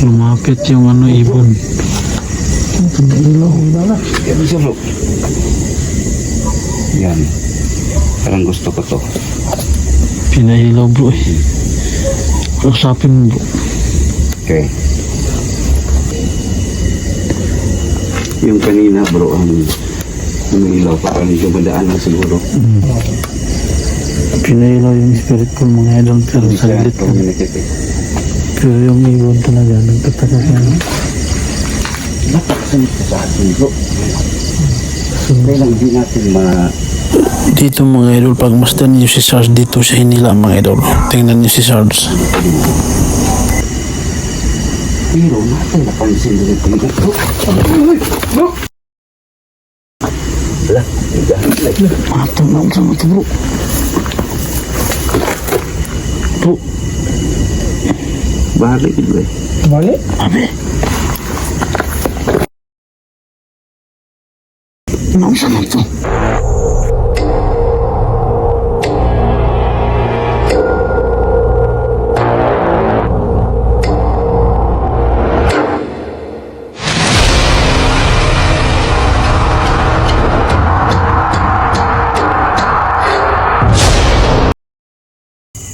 Lumapit yung ano, ibon. Yan siya bro. Yan. Parang gusto ko to. Pinahilaw bro eh. Usapin mo bro. Okay. Yung kanina bro, ang umilaw pa kami dumadaan lang siguro. Pinahilaw yung spirit ko mga idol, pero Hindi siya saglit lang. communicate eh. Pero yung ibon talaga, nagtataka siya. Napakasanit ka sa atin bro. Kaya lang di natin Dito mga idol, pag master niyo si Sarge, dito siya hinila mga idol. Tingnan niyo si Sarge. pero natin napansin din ito bro. Bro! Wala, nagahit like. Matang na sa mata bro. Bro, Balik gitu eh. Balik? abe. Nasa na to?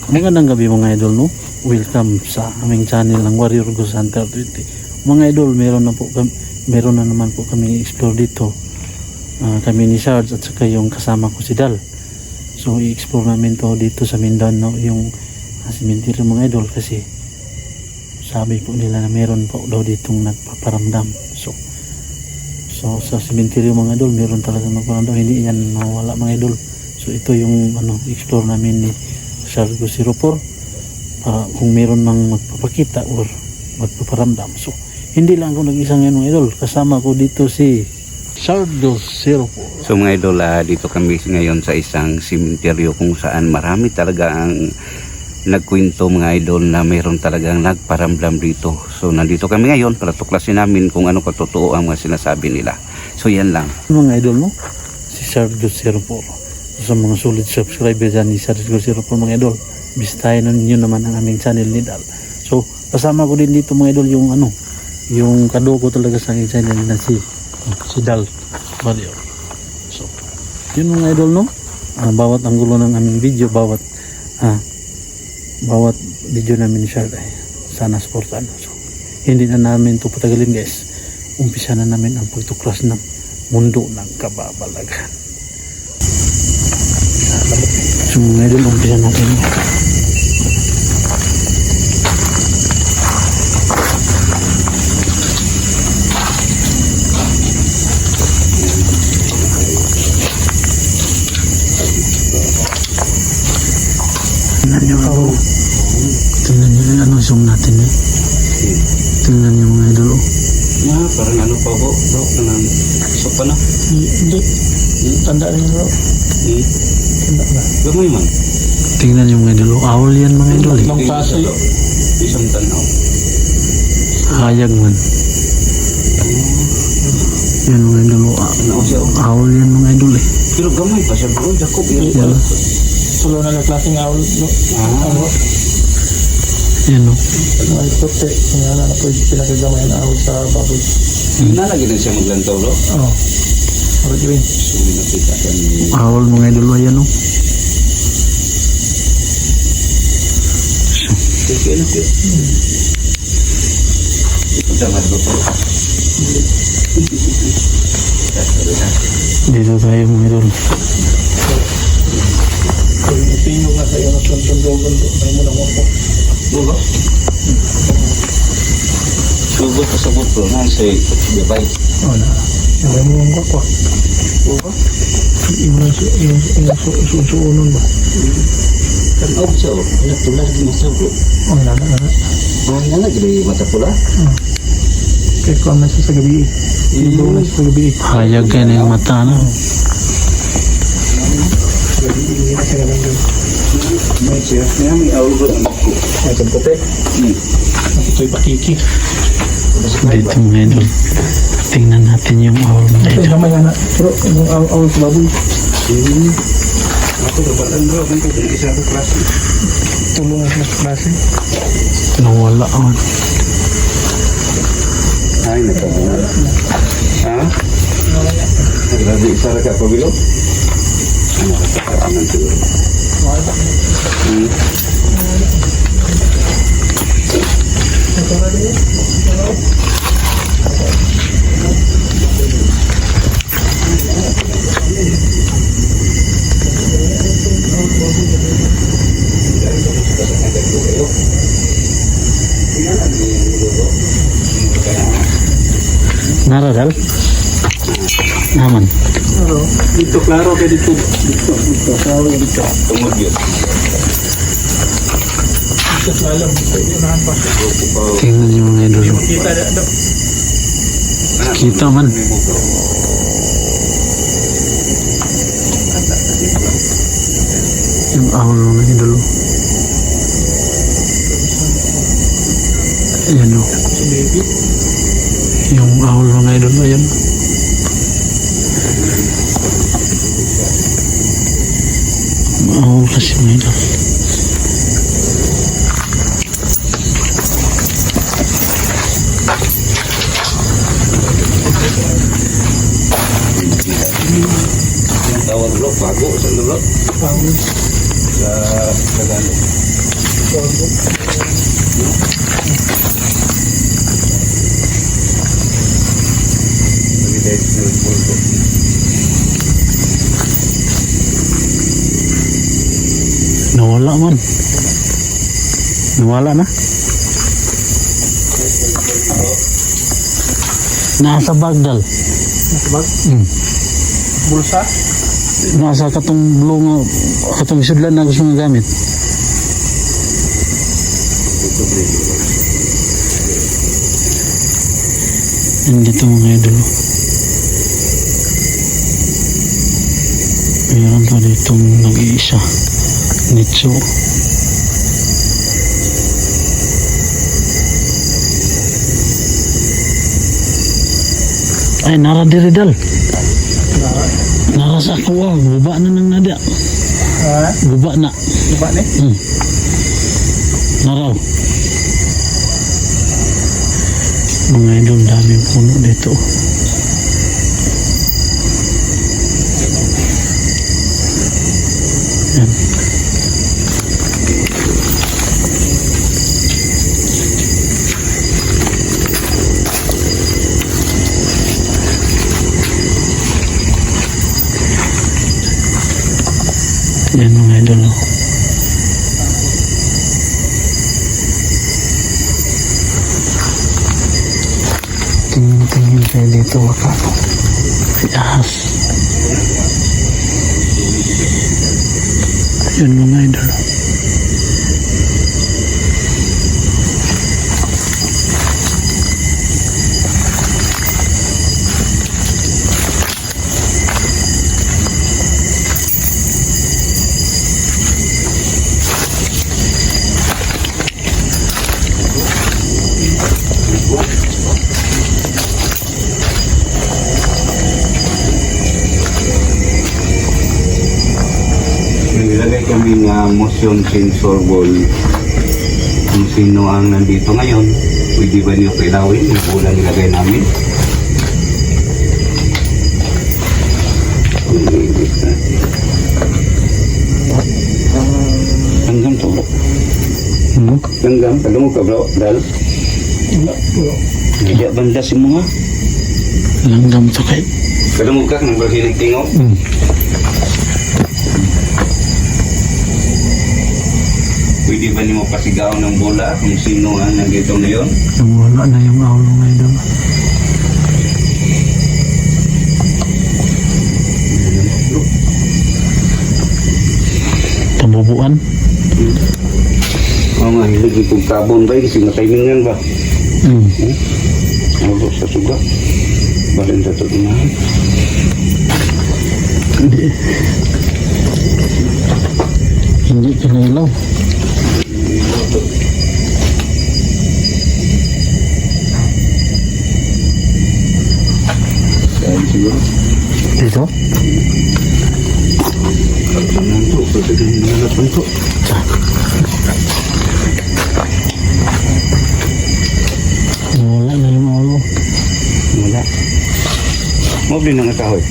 Magandang gabi mga idol, no? Welcome sa aming channel ng Warrior Ghost Hunter 20. Mga idol, meron na naman po kami explore dito. Kami ni Sarge at saka yung kasama ko si Dal. So i-explore namin to dito sa Mindanao, yung cemetery mga idol, kasi sabi po nila na meron po daw ditong nagpaparamdam. So sa cemetery mga idol, meron talaga nagpaparamdam, hindi yan mawala mga idol. So ito yung explore namin ni Sarge 04 para kung meron mang magpapakita or magpaparamdam. So hindi lang ako nag-isa ngayon mga idol, kasama ko dito si Sarge 04. So mga idol, dito kami ngayon sa isang simenteryo kung saan marami talaga ang nagkwento mga idol na mayroon talagang nagparamdam dito. So nandito kami ngayon para tuklasin namin kung ano katotoo ang mga sinasabi nila. So yan lang. Mga idol, no? Si Sarge 04. Sa mga solid subscriber dyan ni Sarge 04 mga idol, bisitahin ninyo naman ang aming channel ni Dal. So kasama ko din dito mga idol yung yung kadugo talaga sa aking channel na si Dal Warrior. So yun mga idol, no? Bawat anggulo ng aming video, bawat video namin ni Sarge ay sana supportan. So hindi na namin ito patagalin guys, umpisa na namin ang pagtuklas ng mundo ng kababalagan. So ngayon umpisa natin. Tingnan nyo yung zoom natin eh. Tingnan nyo mga idol. Parang ano pa bro, kanang sopa na. Hindi. Tanda rin bro. Tanda na. Gamay man. Tingnan nyo mga idol. Owl yan mga idol eh. Tatlong klase. Isang tanaw. Hayag man. Yan mga idol. Tanaw siya. Owl yan mga idol eh. Pero gamay pa siya bro, Jacob yan. Tulo na klaseng awal. Ano? Yan o. Ay, puti. Nga na po yung pinagagamay na awal sa baboy. Nalagi na siya maglantaw bro. Oo. Parang yun. So nakita ka ni... Owl mga idol. Yan o. Sige na siya. Ito damat bro. Dito tayo mga idol. Kung ipino nga sa'yo na tuntundogan ko, may muna mo po. Bro. Sugot pa sa butro na sa bibay. Oo na. May muna mo po. Bro. Yung susuunon ba? Tanaw siya o. Natulad din siya bro. Oo na. Nalagi na mata pula. Kaya ko na siya sa gabi. Yung na siya sa gabi. Hayag yan yung mata na. Hindi na siya galang doon. May siya. May awal bro. Ay, sa puti. Ito'y pakiki. Dito mga idol. Tingnan natin yung owl mga Ito idol. yung kamay na. Bro, yung awal sa baboy. Ako dapat bro. Kan ko isa sa klase. Tulong na sa klase. Nawala on. Ay, nagkabunan. Ha? Grabe, isa na ka pabilo? Ano ka sa kapangan siguro? Naradal? Naman. Dito, klaro kayo dito. Dito, klaro kayo dito. Tungod yun. Dito, lalam. Unahan pa. Tingnan niyo mga idol. Kita na. Kita man. Yung awal mga idol. Ayan o. Si baby. Yung awal mga idol. Ayan. Awal kasi mga idol. Yung tawag lo, bago sa lo. Sa Tagalog. Nag-date sa bulto. Nawala man. Nawala na. Nasa bagdal. Nasabag? Bulsa? Nasa katong blue nga, katong isudlan na gusto nga gamit. Nandito mga idol. Meron pa ditong nag-iisa. Nitso. Ay, nara diri dal. Nara sa kuwa. Guba na nang nada. Ha? Guba na. Diba ni? Naraw. Mga idol, daming puno dito. Yan. Yan mga idol. Tingin-tingin kayo dito baka may ahas. Yun mga idol. Nilagay kami nga motion sensor wall. Kung sino ang nandito ngayon, pwede ba niyo kilawin yung bola nilagay namin? Hanggang to bro. Hanggang, taga mo ka bro, dal. Hindi banda si mga. Langgam to kay. Taga mo ka, nang berhinig tingo. Pwede ba niyo pasigaw ng bola kung sino ang nandito ngayon? Wala na yung awlo mga idol. Tabubuan. Oo nga, hindi kong kabon ba? Kasi natimingan ba? Ano sa suga? Balin sa tutunahan. Hindi. Hindi pinailaw. Dahil siguro. Dito? Nanto, pwede kang nalapan to. Wala na yung awlo. din ang kahoy.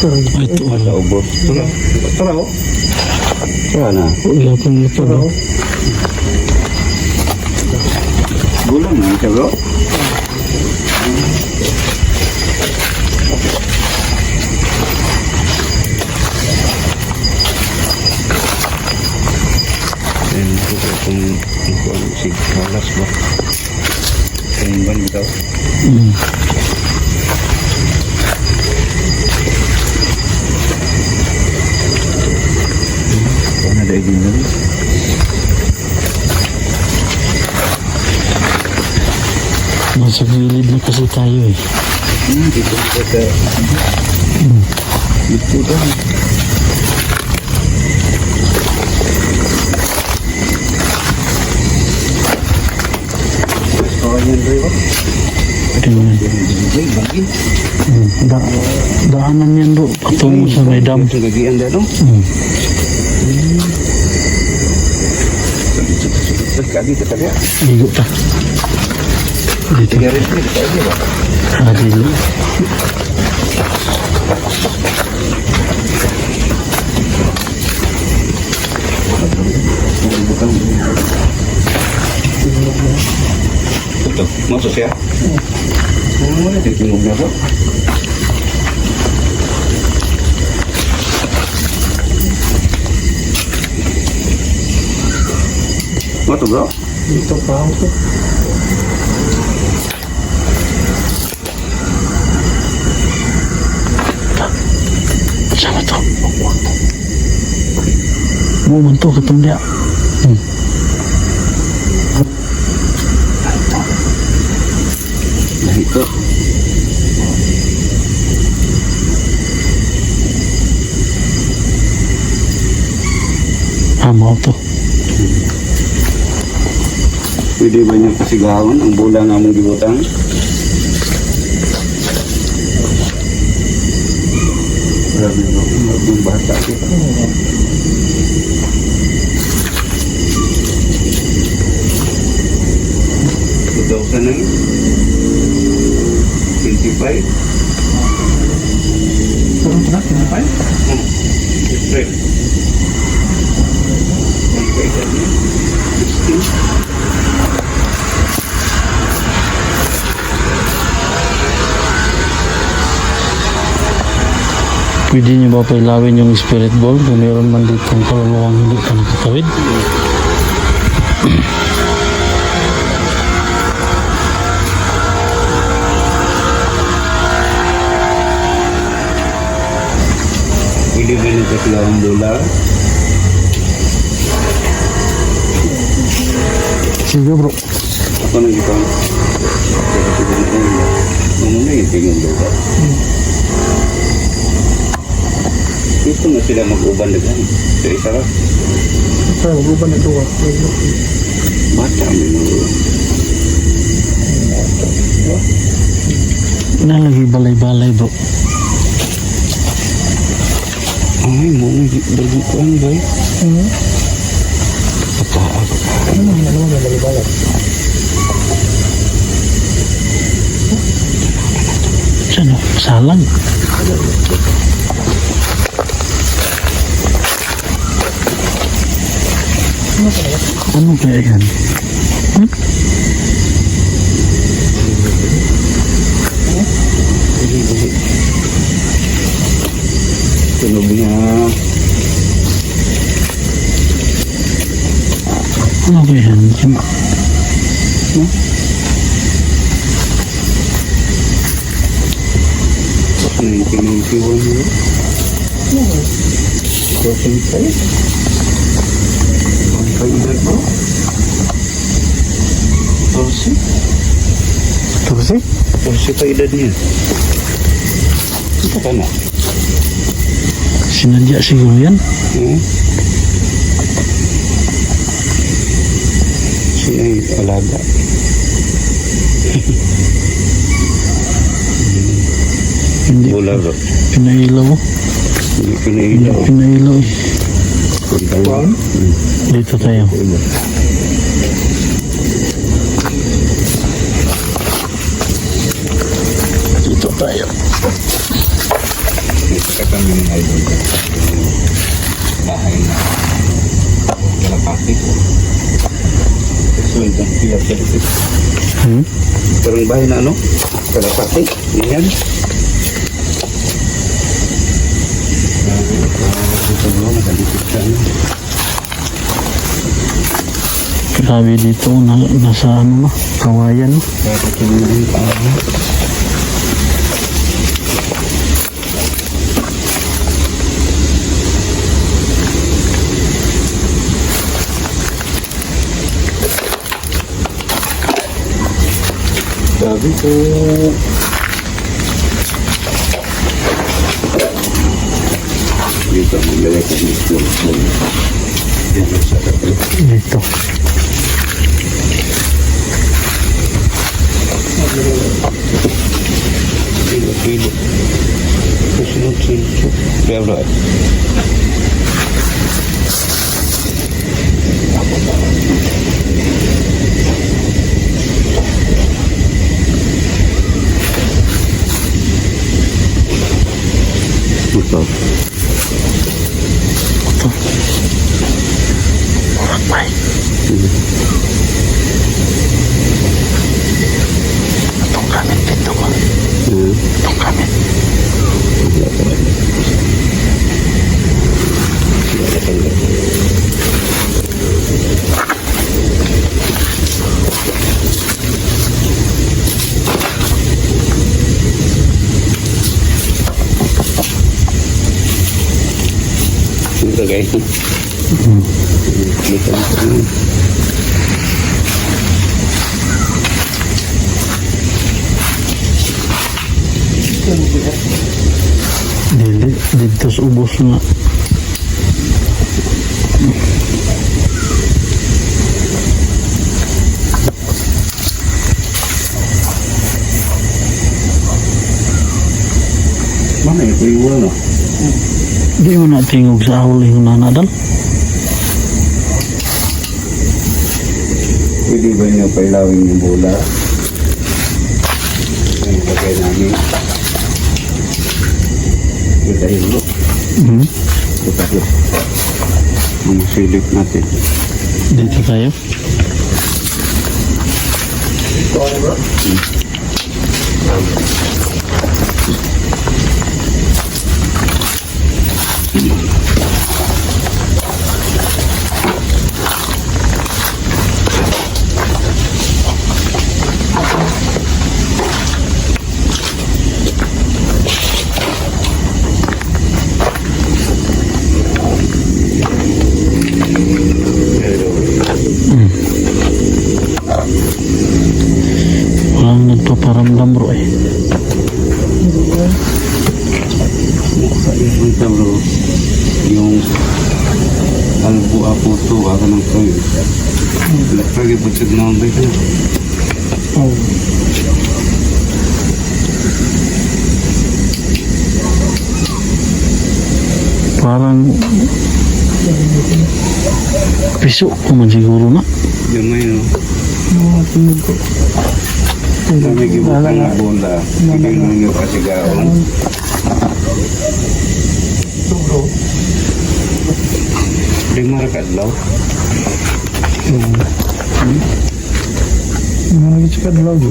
Ay, ito. Sa ubos. Tara. Tara oh. Tara na. Wala pang ito. No? Gulang na ito bro. And ito kung sigkalas ba? Kung ban ito. Ada din na rin. Nasa gilid na kasi tayo eh. Dito sa dito daw. Yan bro. Tingnan. Bagin. Daanan yan bro. Patungo sa may dam. Gagian dah dong. Kali kita lihat. Ligo ta. Dito. Tiga ringgit kita aja pak. Dili. Bukan. Betul. Masuk ya. Mana dia tengoknya pak? Masuk bro. Dito pa ako. Sama to. Mau mantu ketemu dia. Nah itu. Mau tuh. Pwede ba niyang pasigahon ang bola nga mong gibutang? Grabe mo, maging bata kita. Ito ka na 25. Turun na, tinapay. Straight. 16. Pwede niyo ba pailawin yung spirit ball kung meron man ditong kaluluwang hindi ka nakatawid? Pwede ba nang kasilawang bola? Sige bro. Ako nang ipang. Muna yung tingin bola. Gusto na sila mag-uban na gano'n. Sa isa lang. Sa guban na duwa. Bata ang mga Nalagi balay-balay bro. ay, muna berbukuan boy. Apa-apa. Ano naman lagi balat? Sana, salang. Ano kaya yan? Tunog niya. Ano kaya yan? Ano yung pinagkiwan niyo? Ito siyempre. Ang kaedad mo? 14? Tursi? 14 pa edad niya. Ito ka na. Sinadya siguro yan. Siya ay alaga. Hindi Bola bro. pinailaw. Hindi Hindi pinailaw. pinailaw eh. Kuntawan. Dito tayo. Dito tayo. Parang bahay na ano? Kalapati. Yan. Ito bro, nakadikit ka. Grabe dito, nasa ano na, kawayan. Kaya ito pa. Sabi ko. Dito, maglagay ka dito. Dito sa kapit. Dito. Pili. Susunod. Kaya bro. Ito. Ito. Bakbay. Itong gamit dito ko. Itong gamit. Ito guys. Dili, dito sa ubos na. Mana ya iwan no? Di mo na tingog sa ahol yung nanadal. Pwede ba niyo pailawin yung bola? Ang lagay namin. Kita hilo. Kita hilo. Ang silip natin. Dito tayo. Walang nagpaparamdam bro eh. Ito bro, yung albu puto ako ng toyo. Lagi po siya naman ba ito? Parang piso ko man siguro na. Yung may no? Mga tinig ko. May gibutan na bola. Hindi mo nyo pasigaon. Hindi marakadlaw. Mga nagitsikad lagi.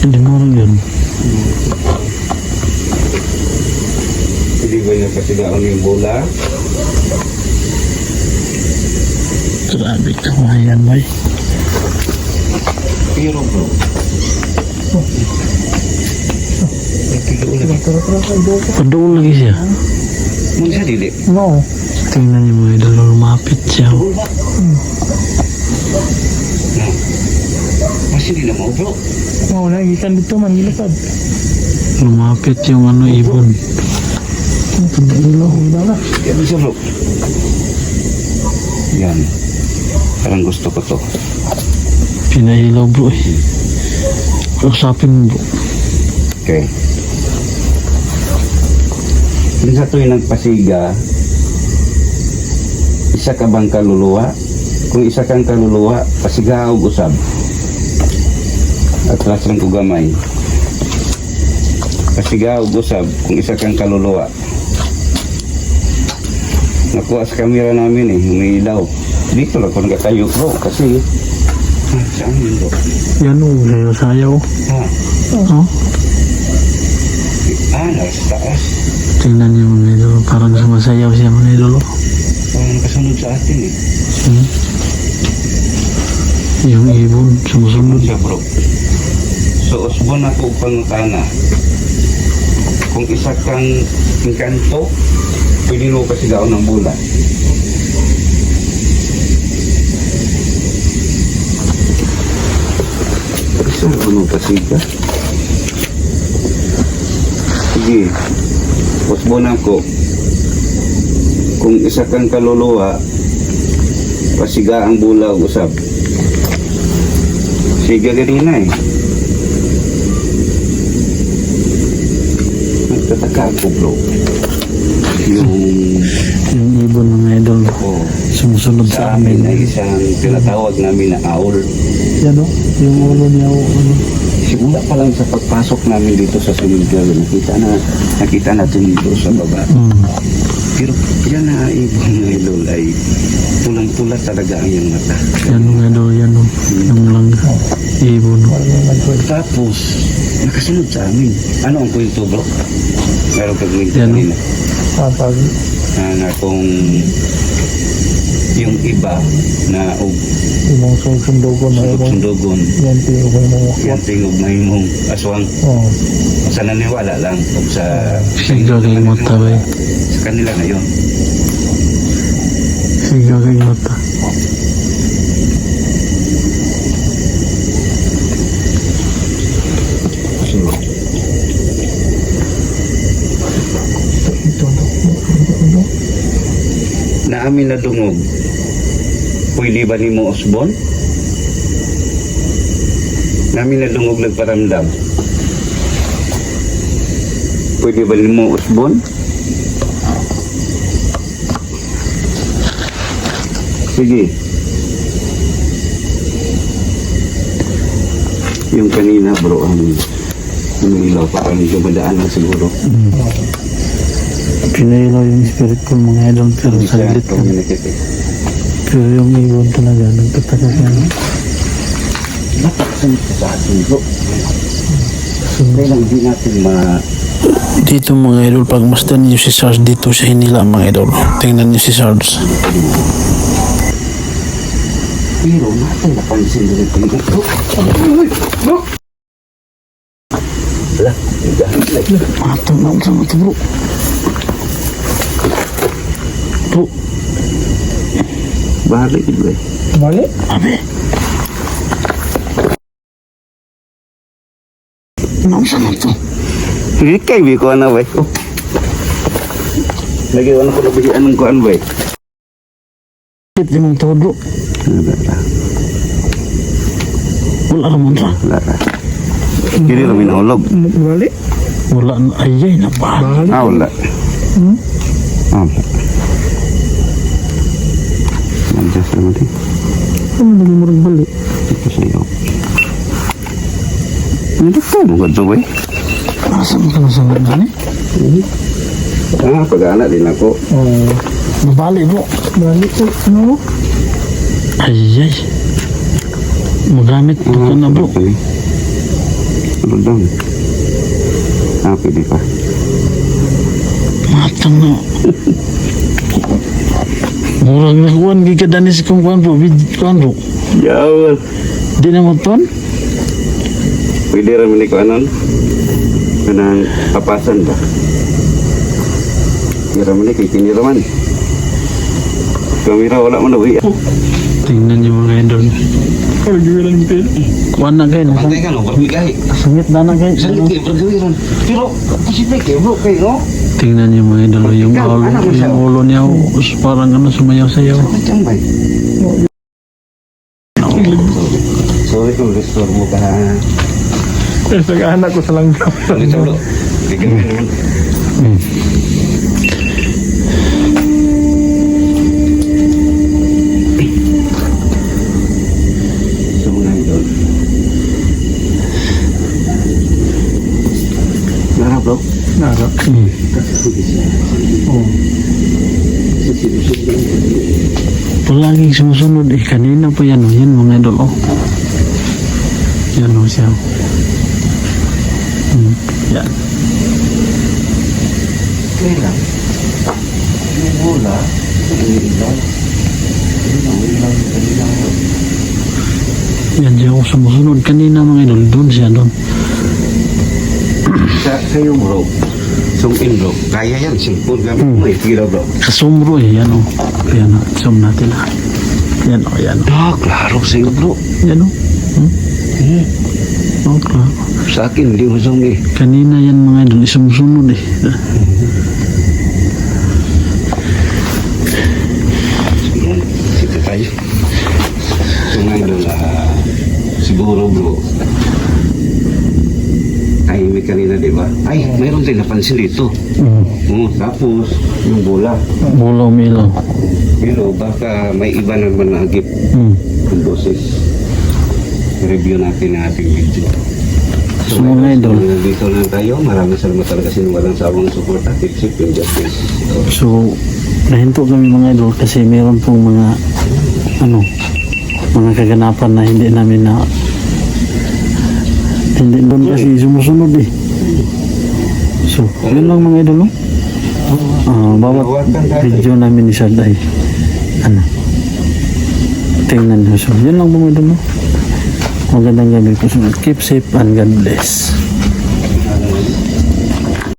Hindi mo rin yun. Hindi ba nyo pasigaon yung bola? Grabe kawayan bay. Pero bro. Padoon lagi siya. Muna siya dili. No. Tingnan niyo mga idol, lumapit siya. Masih di na mau bro. Oo, nagikan dito man, gilapad. Lumapit yung ano ibon. Dilo, hula na. Yan bisa bro. Yan. Parang gusto ko to. Pinahilaw bro eh. Usapin mo bro. Okay. Kung sa tuwing nagpasiga, isa ka bang kaluluwa? Kung isa kang kaluluwa, pasiga o usab. Atras lang ko gamay. Pasiga o usab kung isa kang kaluluwa. Nakuha sa kamera namin eh, umiilaw. Dito lang ko nagkatayo bro kasi saan yun bro? Yan o, sayaw. Ha? Oh, Nasa taas. tingnan niyo mga idol. Parang sumasayaw siya mga idol. Oh. Parang nakasunod sa atin eh. Hmm. Yung ibon, sumusunod. Siya bro. So usbon ako pangutana. Kung isa kang engkanto, pwede mo pa sigaw ng bola. Isa mo pasiga. Sige. Usbon ako. Kung isa kang kaluluwa, pasiga ang bola o usap. Siga ganun na eh. Nagtataka ako bro. Yung Yung ibon mga idol. oh, Sumusunod sa sa amin ay amin. isang tinatawag namin na owl. Yan o, yung ulo niya o ano. Simula pa lang sa pagpasok namin dito sa cemetery, nakita natin dito sa baba. Hmm. Pero yan na ibon na idol ay pulang-pula talaga ang iyong mata. Yan mga idol, yan o. Yung lang ibon. Tapos, nakasunod sa amin. Ano ang kwento bro? Meron kang kwento Yan, kanina. Pag Na kung yung iba na imong sundugon na imong sundugon, yan tiyo ko imong yan tingog na imong aswang. oh Sa naniwala lang o sa Siga kay mata ba? sa kanila na yun. Siga kay mata. Na amin na dungog, pwede ba ni mo usbon? Namin na dungog nagparamdam. Pwede ba ni mo usbon? Sige. Yung kanina bro, ang ilaw parang medyo madaan lang siguro. Pinailaw yung spirit ko mga idol pero saglit lang. communicative. Pero yung ibon talaga nagtataka siya. Napakasunod sa atin bro. Kaya lang di natin Dito mga idol, pagmasdan niyo si Sarge dito sa Hinila mga idol. Tingnan niyo si Sarge. pero natin napansin din ito bro. Bro! Wala, Matang na sa mata bro. Bro, balik bro. balik abe. Nasa na to? Hindi kayo ko ano ba? Lagi ano ko nabigyan anong kuan ba? Kit yung mga bro. Wala naman sa. Wala. Kiri kami nahulog. balik Wala na. Ayay na ba? balik Wala. Wala. Nandiyan sa natin. ano lagi mo rin balik Ito sa'yo. Hindi ko mo ganito ba? Nasaan ka na sa mga ni? Pag-anak din ako. oh Mabali bro. balik ko ano Ayay. Magamit pa ka na bro. Ano doon? Pwede pa. Matang na. Murag na kuwan, gigadanis kong kuwan bro. Kuwan bro. Yawal. Di na mo ton? Pwede rin ko anon. Kanang papasan ba? Kira man kay kiniraman. Kamera wala man daw. Tingnan niyo mga idol. pagwilan mo tayo Kuwan na kayo. Patay ka no, pagbigay. Sungit na na kayo. Sa liki pergawiran. Pero posible kay bro kay no. Tingnan niyo mga idol. Yung ulo niya. Parang ano sumayaw-sayaw. Macam bay. Sorry kung restore mo ka. sa anak ko sa langgam Sorry bro. Bigyan mo naman. So mga idol. Nara bro. nara Hmm. oh Palaging sumusunod eh. Kanina pa yan, oh. Yan mga idol, oh. Yan, oh, siya. Yan. Okay lang. Yung bola, ilaw. Yan siya, oh. Sumusunod. Kanina mga idol, doon siya, doon. Sa yung rope, zoom-in rope, kaya yan, simple gamit mo eh, kilo bro. Kasumro eh, yan, oh. Yan, oh. Zoom natin, ah. Yan, oh, yan, oh. Ah, klaro sa'yo bro. Yan, oh. Oh, klaro. Sa akin, hindi mo zoom eh. Kanina yan mga idol, sumusunod eh. Yan, sito tayo. So ngayon doon, siguro bro, ay may kanina diba? Ay, mayroon din napansin dito. Tapos, yung bola. Bola umilaw. Pero baka may iba naman na agip yung boses. Review natin ang ating video. So mga idol, Dito lang tayo. Maraming salamat talaga sa walang sawang suporta. Tip-sip yung justice. so nahinto kami mga idol kasi meron pong mga ano, mga kaganapan na hindi namin na hindi doon kasi sumusunod eh. So, yun lang mga idol, no? Bawat video namin ni Sad ay ano, tingnan nyo. So, yun lang mga idol, no? Magandang gabi po. So, keep safe and God bless.